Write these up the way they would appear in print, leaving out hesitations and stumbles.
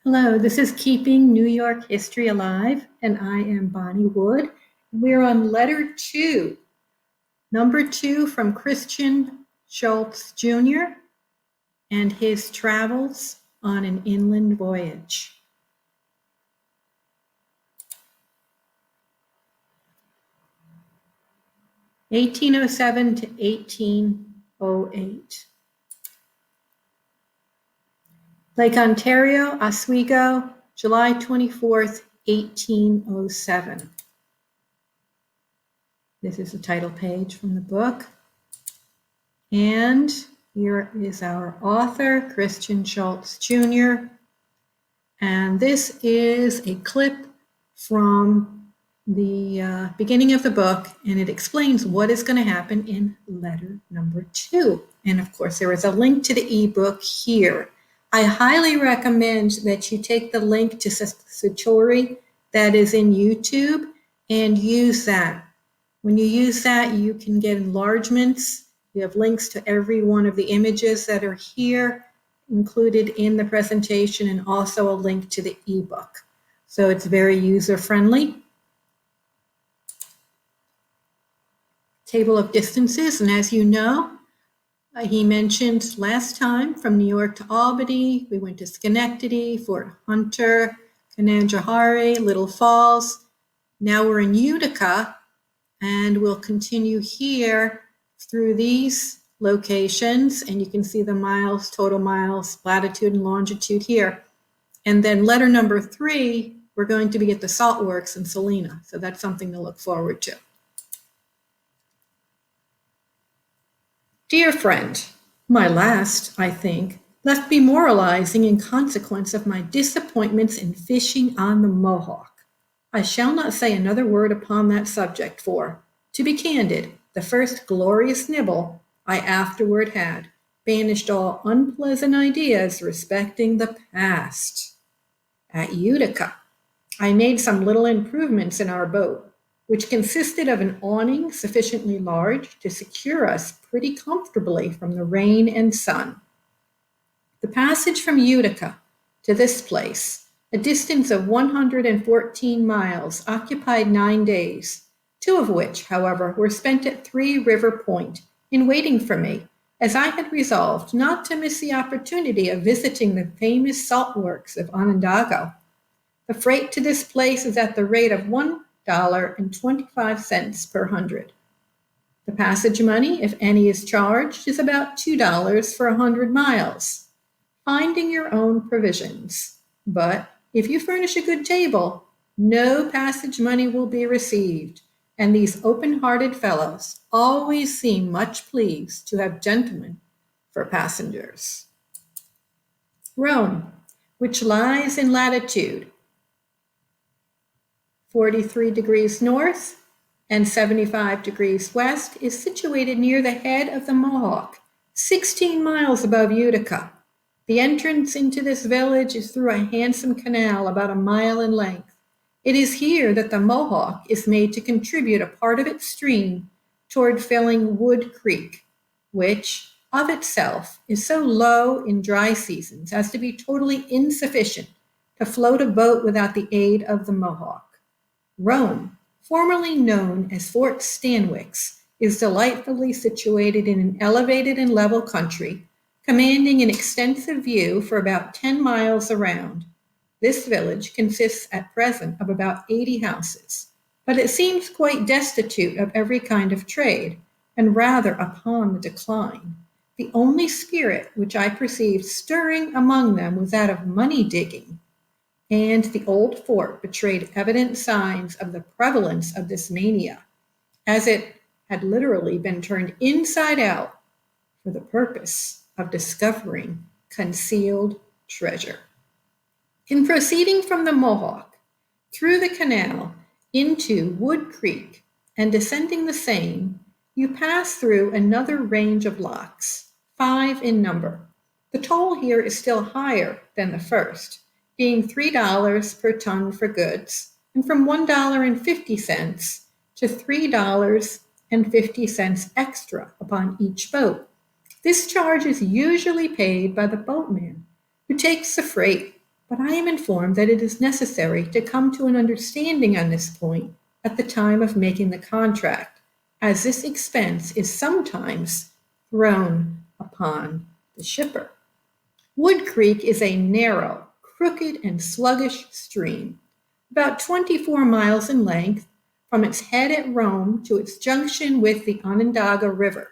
Hello, this is Keeping New York History Alive, and I am Bonnie Wood. We're on letter 2, number 2 from Christian Schultz Jr. and his travels on an inland voyage. (1807 to 1808). Lake Ontario, Oswego, July 24th, 1807. This is the title page from the book. And here is our author, Christian Schultz Jr. And this is a clip from the beginning of the book, and it explains what is going to happen in letter number 2. And of course, there is a link to the ebook here. I highly recommend that you take the link to Satori that is in YouTube and use that. When you use that, you can get enlargements. You have links to every one of the images that are here included in the presentation, and also a link to the ebook. So it's very user-friendly. Table of distances, and as you know, he mentioned last time from New York to Albany, we went to Schenectady, Fort Hunter, Canandaigua, Little Falls. Now we're in Utica, and we'll continue here through these locations, and you can see the miles, total miles, latitude and longitude here. And then letter number 3, we're going to be at the salt works in Salina, so that's something to look forward to. Dear friend, my last, I think, left me moralizing in consequence of my disappointments in fishing on the Mohawk. I shall not say another word upon that subject, for, to be candid, the first glorious nibble I afterward had banished all unpleasant ideas respecting the past. At Utica, I made some little improvements in our boat, which consisted of an awning sufficiently large to secure us pretty comfortably from the rain and sun. The passage from Utica to this place, a distance of 114 miles, occupied 9 days, 2 of which, however, were spent at Three River Point in waiting for me, as I had resolved not to miss the opportunity of visiting the famous salt works of Onondaga. The freight to this place is at the rate of $1.25 per hundred. The passage money, if any is charged, is about $2 for 100 miles, finding your own provisions. But if you furnish a good table, no passage money will be received, and these open-hearted fellows always seem much pleased to have gentlemen for passengers. Rome, which lies in latitude 43 degrees north and 75 degrees west, is situated near the head of the Mohawk, 16 miles above Utica. The entrance into this village is through a handsome canal about a mile in length. It is here that the Mohawk is made to contribute a part of its stream toward filling Wood Creek, which of itself is so low in dry seasons as to be totally insufficient to float a boat without the aid of the Mohawk. Rome, formerly known as Fort Stanwix, is delightfully situated in an elevated and level country, commanding an extensive view for about 10 miles around. This village consists at present of about 80 houses, but it seems quite destitute of every kind of trade, and rather upon the decline. The only spirit which I perceived stirring among them was that of money digging, and the old fort betrayed evident signs of the prevalence of this mania, as it had literally been turned inside out for the purpose of discovering concealed treasure. In proceeding from the Mohawk through the canal into Wood Creek and descending the same, you pass through another range of locks, 5 in number. The toll here is still higher than the first, being $3 per ton for goods, and from $1.50 to $3.50 extra upon each boat. This charge is usually paid by the boatman, who takes the freight but I am informed that it is necessary to come to an understanding on this point at the time of making the contract, as this expense is sometimes thrown upon the shipper. Wood Creek is a narrow, crooked, and sluggish stream, about 24 miles in length from its head at Rome to its junction with the Onondaga River,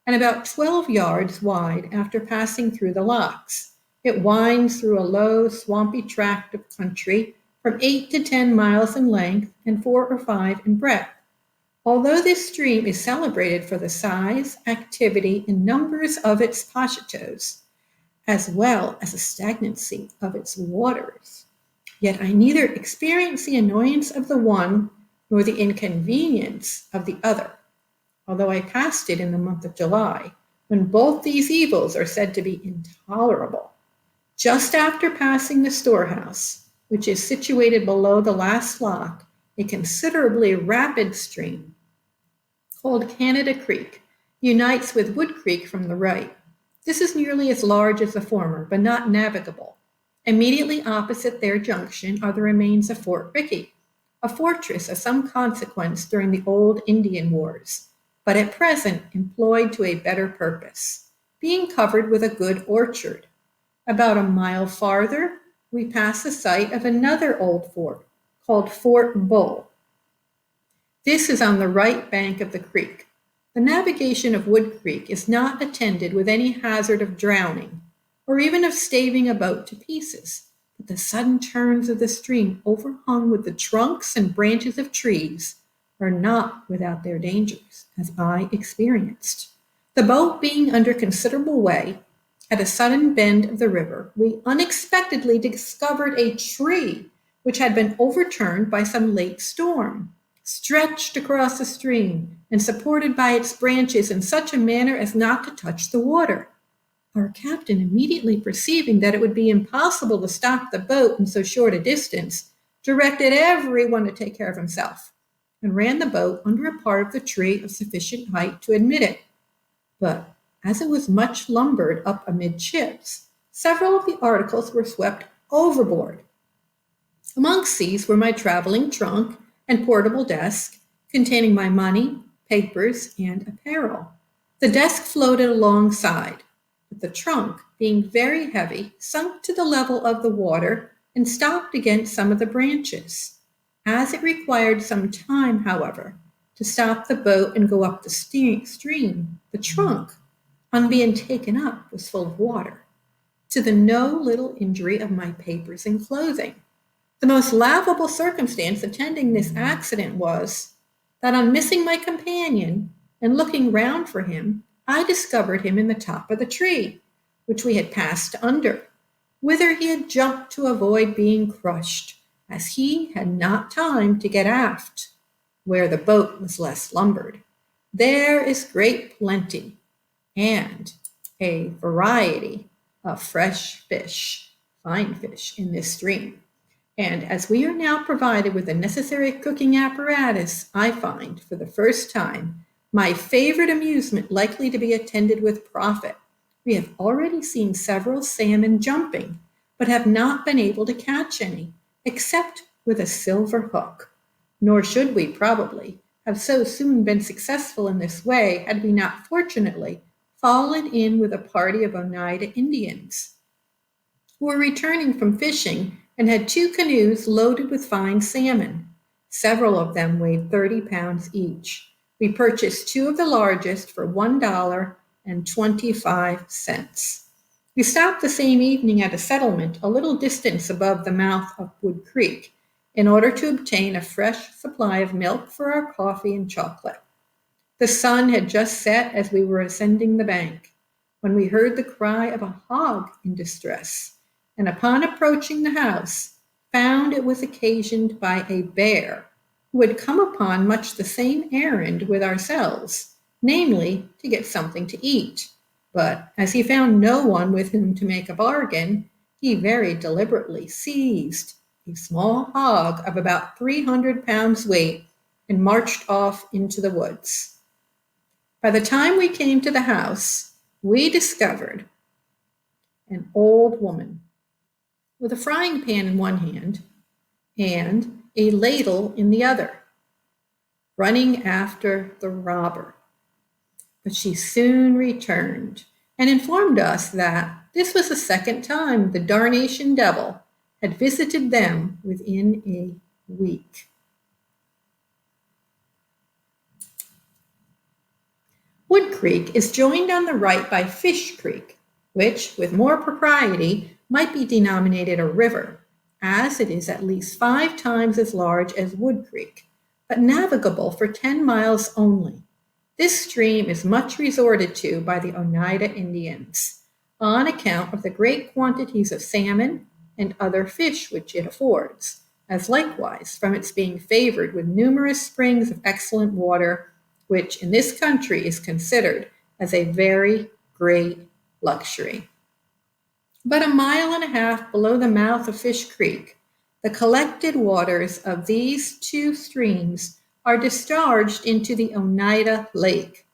and about 12 yards wide after passing through the locks. It winds through a low, swampy tract of country from 8 to 10 miles in length and 4 or 5 in breadth. Although this stream is celebrated for the size, activity, and numbers of its pashtos, as well as the stagnancy of its waters, yet I neither experience the annoyance of the one nor the inconvenience of the other, although I passed it in the month of July, when both these evils are said to be intolerable. Just after passing the storehouse, which is situated below the last lock, a considerably rapid stream, called Canada Creek, unites with Wood Creek from the right. This is nearly as large as the former, but not navigable. Immediately opposite their junction are the remains of Fort Rickey, a fortress of some consequence during the old Indian Wars, but at present employed to a better purpose, being covered with a good orchard. About a mile farther, we pass the site of another old fort, called Fort Bull. This is on the right bank of the creek. The navigation of Wood Creek is not attended with any hazard of drowning, or even of staving a boat to pieces, but the sudden turns of the stream, overhung with the trunks and branches of trees, are not without their dangers, as I experienced. The boat being under considerable way, at a sudden bend of the river, we unexpectedly discovered a tree which had been overturned by some late storm, stretched across the stream, and supported by its branches in such a manner as not to touch the water. Our captain, immediately perceiving that it would be impossible to stop the boat in so short a distance, directed everyone to take care of himself, and ran the boat under a part of the tree of sufficient height to admit it. But as it was much lumbered up amidships, several of the articles were swept overboard. Amongst these were my traveling trunk and portable desk, containing my money, papers, and apparel. The desk floated alongside, but the trunk, being very heavy, sunk to the level of the water and stopped against some of the branches. As it required some time, however, to stop the boat and go up the stream, the trunk, on being taken up, was full of water, to the no little injury of my papers and clothing. The most laughable circumstance attending this accident was, that on missing my companion and looking round for him, I discovered him in the top of the tree, which we had passed under, whither he had jumped to avoid being crushed, as he had not time to get aft, where the boat was less lumbered. There is great plenty and a variety of fresh fish, fine fish, in this stream. And as we are now provided with the necessary cooking apparatus, I find, for the first time, my favorite amusement likely to be attended with profit. We have already seen several salmon jumping, but have not been able to catch any, except with a silver hook. Nor should we, probably, have so soon been successful in this way had we not fortunately fallen in with a party of Oneida Indians, who were returning from fishing and had 2 canoes loaded with fine salmon. Several of them weighed 30 pounds each. We purchased 2 of the largest for $1.25. We stopped the same evening at a settlement a little distance above the mouth of Wood Creek in order to obtain a fresh supply of milk for our coffee and chocolate. The sun had just set as we were ascending the bank, when we heard the cry of a hog in distress, and upon approaching the house, found it was occasioned by a bear, who had come upon much the same errand with ourselves, namely, to get something to eat. But as he found no one with whom to make a bargain, he very deliberately seized a small hog of about 300 pounds weight and marched off into the woods. By the time we came to the house, we discovered an old woman with a frying pan in one hand and a ladle in the other, running after the robber. But she soon returned and informed us that this was the second time the darnation devil had visited them within a week. Wood Creek is joined on the right by Fish Creek, which, with more propriety, might be denominated a river, as it is at least 5 times as large as Wood Creek, but navigable for 10 miles only. This stream is much resorted to by the Oneida Indians on account of the great quantities of salmon and other fish which it affords, as likewise from its being favored with numerous springs of excellent water, which in this country is considered as a very great luxury. About 1.5 miles below the mouth of Fish Creek, the collected waters of these 2 streams are discharged into the Oneida Lake,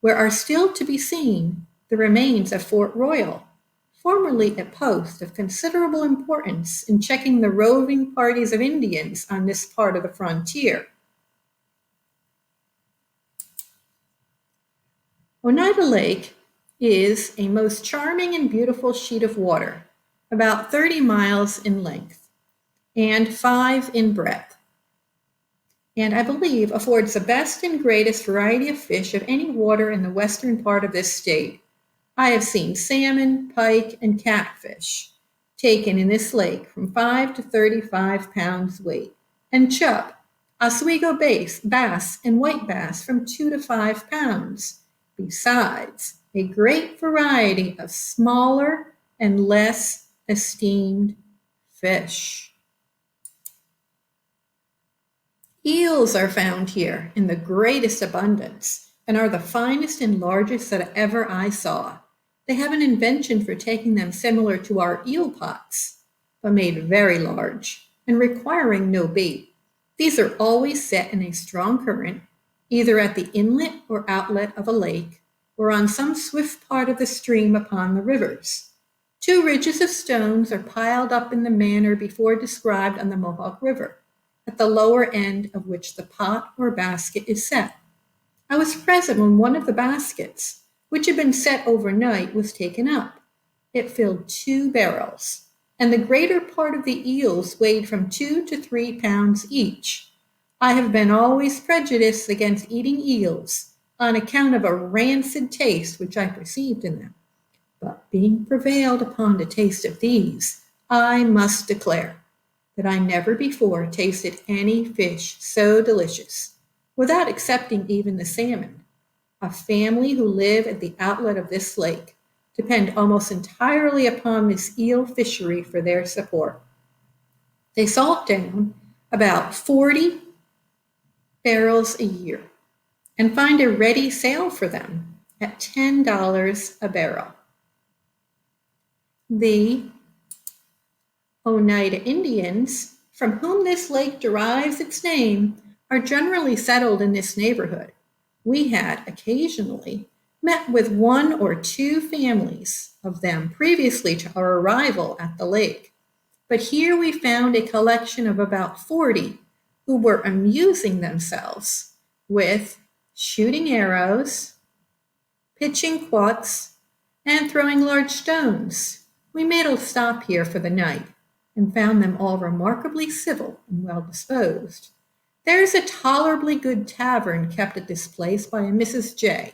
where are still to be seen the remains of Fort Royal, formerly a post of considerable importance in checking the roving parties of Indians on this part of the frontier. Oneida Lake is a most charming and beautiful sheet of water, about 30 miles in length and 5 in breadth, and I believe affords the best and greatest variety of fish of any water in the western part of this state. I have seen salmon, pike, and catfish taken in this lake from 5 to 35 pounds weight, and chub, Oswego bass, and white bass from 2 to 5 pounds. Besides, a great variety of smaller and less esteemed fish. Eels are found here in the greatest abundance and are the finest and largest that ever I saw. They have an invention for taking them similar to our eel pots, but made very large and requiring no bait. These are always set in a strong current, either at the inlet or outlet of a lake, or on some swift part of the stream upon the rivers. 2 ridges of stones are piled up in the manner before described on the Mohawk River, at the lower end of which the pot or basket is set. I was present when one of the baskets, which had been set overnight, was taken up. It filled 2 barrels, and the greater part of the eels weighed from 2 to 3 pounds each. I have been always prejudiced against eating eels on account of a rancid taste which I perceived in them. But being prevailed upon to taste of these, I must declare that I never before tasted any fish so delicious, without excepting even the salmon. A family who live at the outlet of this lake depend almost entirely upon this eel fishery for their support. They salt down about 40 barrels a year and find a ready sale for them at $10 a barrel. The Oneida Indians, from whom this lake derives its name, are generally settled in this neighborhood. We had occasionally met with 1 or 2 families of them previously to our arrival at the lake, but here we found a collection of about 40 who were amusing themselves with shooting arrows, pitching quoits, and throwing large stones. We made a stop here for the night and found them all remarkably civil and well disposed. There is a tolerably good tavern kept at this place by a Mrs. J.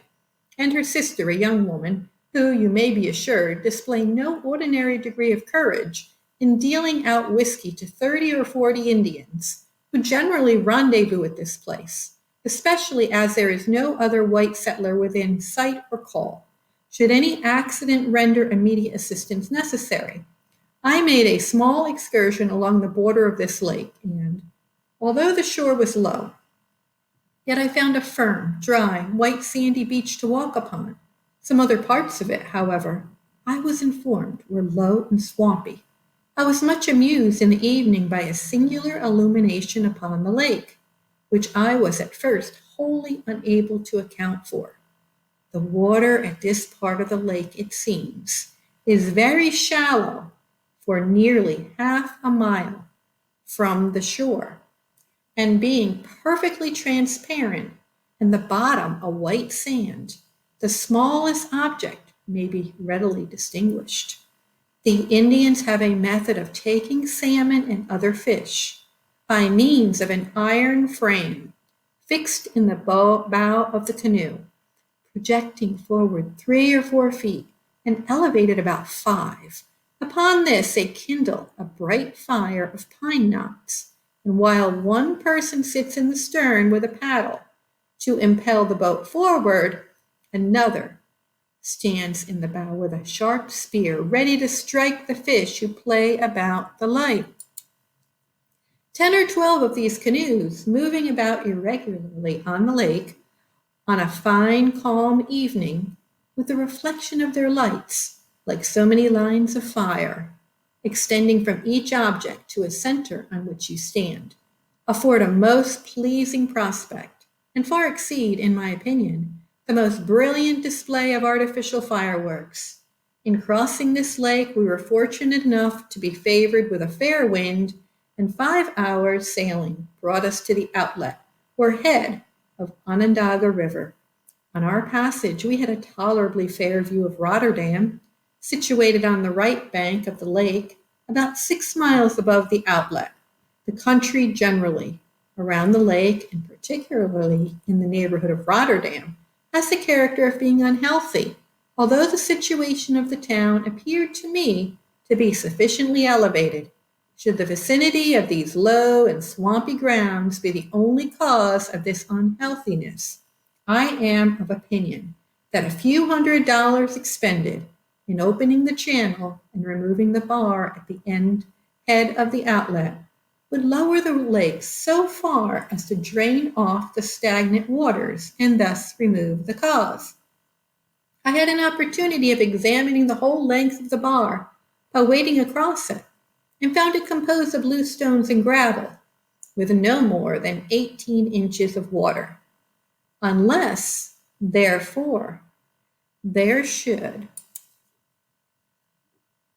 and her sister, a young woman, who, you may be assured, display no ordinary degree of courage in dealing out whiskey to 30 or 40 Indians, who generally rendezvous at this place, especially as there is no other white settler within sight or call, should any accident render immediate assistance necessary. I made a small excursion along the border of this lake, and, although the shore was low, yet I found a firm, dry, white sandy beach to walk upon. Some other parts of it, however, I was informed were low and swampy. I was much amused in the evening by a singular illumination upon the lake, which I was at first wholly unable to account for. The water at this part of the lake, it seems, is very shallow, for nearly half a mile from the shore, and being perfectly transparent, and the bottom a white sand, the smallest object may be readily distinguished. The Indians have a method of taking salmon and other fish by means of an iron frame fixed in the bow of the canoe, projecting forward 3 or 4 feet and elevated about 5. Upon this they kindle a bright fire of pine knots, and while one person sits in the stern with a paddle to impel the boat forward, another stands in the bow with a sharp spear ready to strike the fish who play about the light. 10 or 12 of these canoes, moving about irregularly on the lake on a fine, calm evening, with the reflection of their lights, like so many lines of fire, extending from each object to a center on which you stand, afford a most pleasing prospect, and far exceed, in my opinion, the most brilliant display of artificial fireworks. In crossing this lake, we were fortunate enough to be favored with a fair wind, and 5 hours sailing brought us to the outlet, or head, of Onondaga River. On our passage, we had a tolerably fair view of Rotterdam, situated on the right bank of the lake, about 6 miles above the outlet. The country generally around the lake, and particularly in the neighborhood of Rotterdam, has the character of being unhealthy, although the situation of the town appeared to me to be sufficiently elevated. Should the vicinity of these low and swampy grounds be the only cause of this unhealthiness, I am of opinion that a few $100s expended in opening the channel and removing the bar at the head of the outlet would lower the lake so far as to drain off the stagnant waters and thus remove the cause. I had an opportunity of examining the whole length of the bar by wading across it, and found it composed of loose stones and gravel, with no more than 18 inches of water. Unless, therefore, there should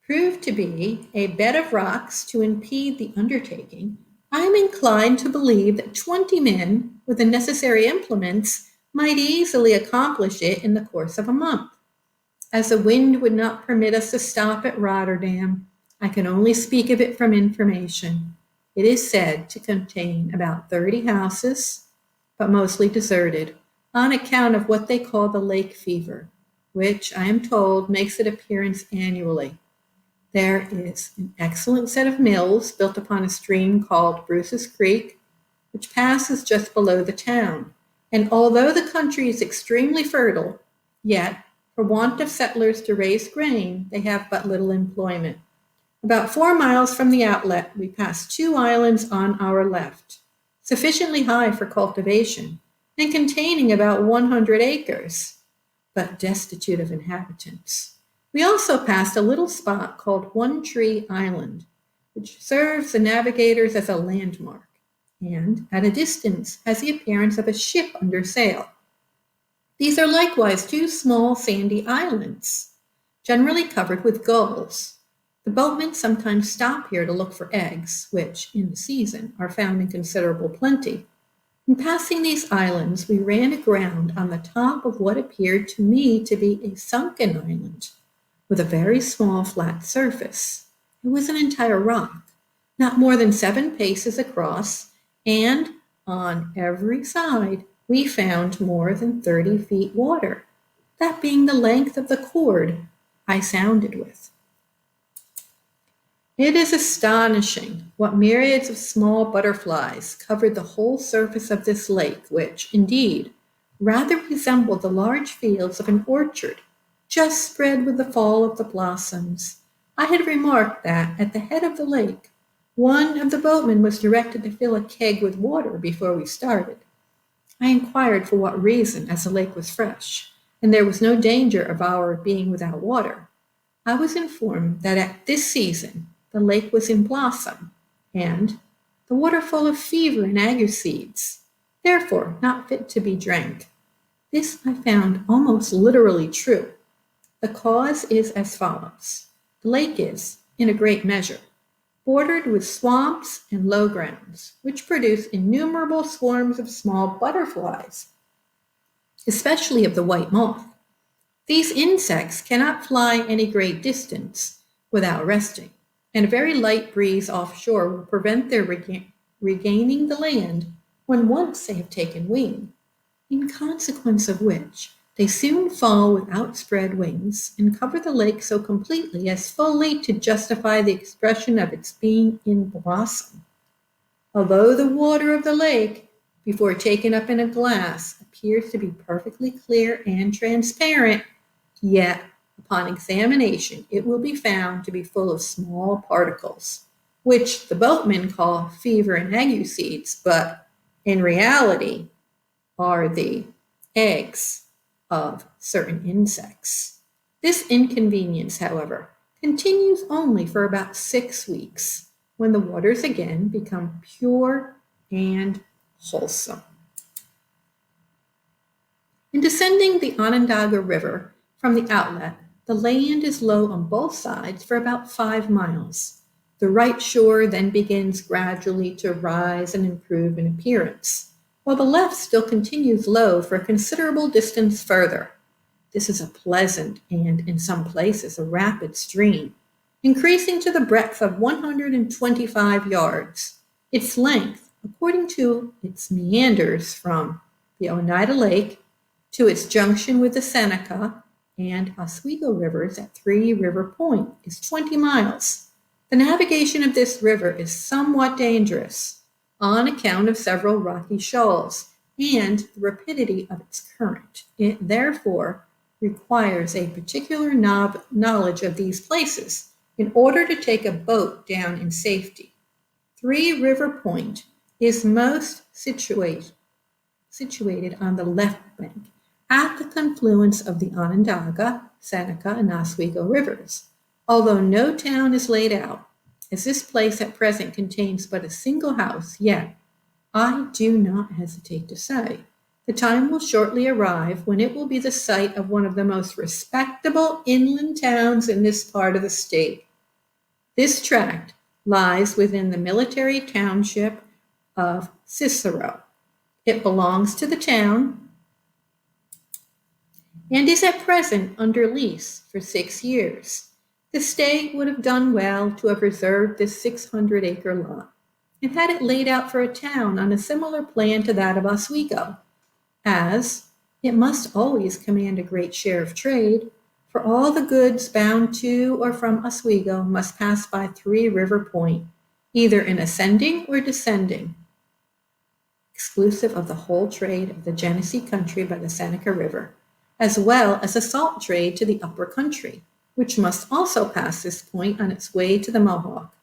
prove to be a bed of rocks to impede the undertaking, I am inclined to believe that 20 men with the necessary implements might easily accomplish it in the course of a month. As the wind would not permit us to stop at Rotterdam, I can only speak of it from information. It is said to contain about 30 houses, but mostly deserted, on account of what they call the lake fever, which, I am told, makes its appearance annually. There is an excellent set of mills built upon a stream called Bruce's Creek, which passes just below the town, and although the country is extremely fertile, yet, for want of settlers to raise grain, they have but little employment. About 4 miles from the outlet, we passed 2 islands on our left, sufficiently high for cultivation, and containing about 100 acres, but destitute of inhabitants. We also passed a little spot called One Tree Island, which serves the navigators as a landmark, and, at a distance, has the appearance of a ship under sail. These are likewise 2 small sandy islands, generally covered with gulls. The boatmen sometimes stop here to look for eggs, which, in the season, are found in considerable plenty. In passing these islands, we ran aground on the top of what appeared to me to be a sunken island, with a very small flat surface. It was an entire rock, not more than 7 paces across, and on every side we found more than 30 feet water, that being the length of the cord I sounded with. It is astonishing what myriads of small butterflies covered the whole surface of this lake, which, indeed, rather resembled the large fields of an orchard, just spread with the fall of the blossoms. I had remarked that, at the head of the lake, one of the boatmen was directed to fill a keg with water before we started. I inquired for what reason, as the lake was fresh, and there was no danger of our being without water. I was informed that at this season the lake was in blossom, and the water full of fever and ague seeds, therefore not fit to be drank. This I found almost literally true. The cause is as follows. The lake is, in a great measure, bordered with swamps and low grounds, which produce innumerable swarms of small butterflies, especially of the white moth. These insects cannot fly any great distance without resting, and a very light breeze offshore will prevent their regaining the land when once they have taken wing, in consequence of which they soon fall with outspread wings and cover the lake so completely as fully to justify the expression of its being in blossom. Although the water of the lake, before taken up in a glass, appears to be perfectly clear and transparent, yet upon examination it will be found to be full of small particles, which the boatmen call fever and ague seeds, but in reality are the eggs of certain insects. This inconvenience, however, continues only for about 6 weeks, when the waters again become pure and wholesome. In descending the Onondaga River from the outlet, the land is low on both sides for about 5 miles. The right shore then begins gradually to rise and improve in appearance, while the left still continues low for a considerable distance further. This is a pleasant and, in some places, a rapid stream, increasing to the breadth of 125 yards. Its length, according to its meanders from the Oneida Lake to its junction with the Seneca and Oswego rivers at Three River Point, is 20 miles. The navigation of this river is somewhat dangerous on account of several rocky shoals and the rapidity of its current. It therefore requires a particular knowledge of these places in order to take a boat down in safety. Three River Point is most situated on the left bank, at the confluence of the Onondaga, Seneca, and Oswego rivers. Although no town is laid out, as this place at present contains but a single house, yet I do not hesitate to say the time will shortly arrive when it will be the site of one of the most respectable inland towns in this part of the state. This tract lies within the military township of Cicero. It belongs to the town and is at present under lease for 6 years. The state would have done well to have reserved this 600-acre lot and had it laid out for a town on a similar plan to that of Oswego, as it must always command a great share of trade, for all the goods bound to or from Oswego must pass by Three River Point, either in ascending or descending, exclusive of the whole trade of the Genesee country by the Seneca River, as well as a salt trade to the upper country, which must also pass this point on its way to the Mohawk.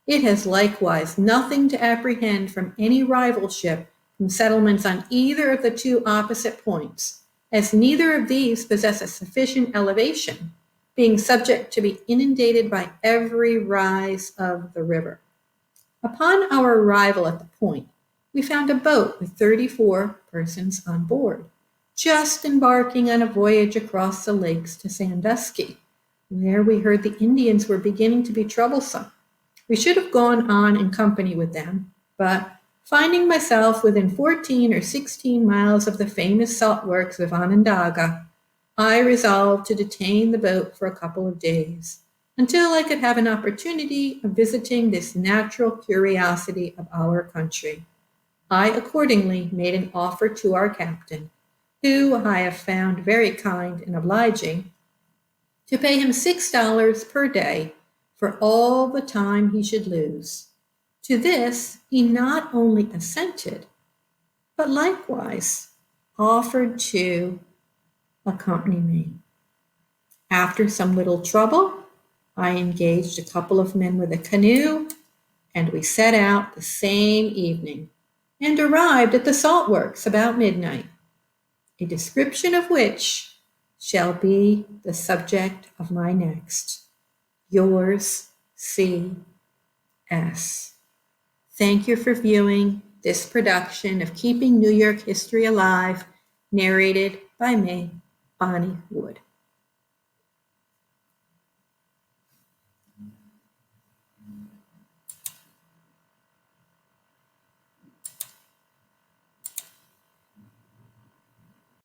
It has likewise nothing to apprehend from any rivalship from settlements on either of the two opposite points, as neither of these possess a sufficient elevation, being subject to be inundated by every rise of the river. Upon our arrival at the point, we found a boat with 34 persons on board, just embarking on a voyage across the lakes to Sandusky, where we heard the Indians were beginning to be troublesome. We should have gone on in company with them, but finding myself within 14 or 16 miles of the famous salt works of Onondaga, I resolved to detain the boat for a couple of days, until I could have an opportunity of visiting this natural curiosity of our country. I accordingly made an offer to our captain, who I have found very kind and obliging, to pay him $6 per day for all the time he should lose. To this he not only assented, but likewise offered to accompany me. After some little trouble, I engaged a couple of men with a canoe, and we set out the same evening, and arrived at the salt works about midnight, a description of which shall be the subject of my next. Yours, C.S. Thank you for viewing this production of Keeping New York History Alive, narrated by me, Bonnie Wood.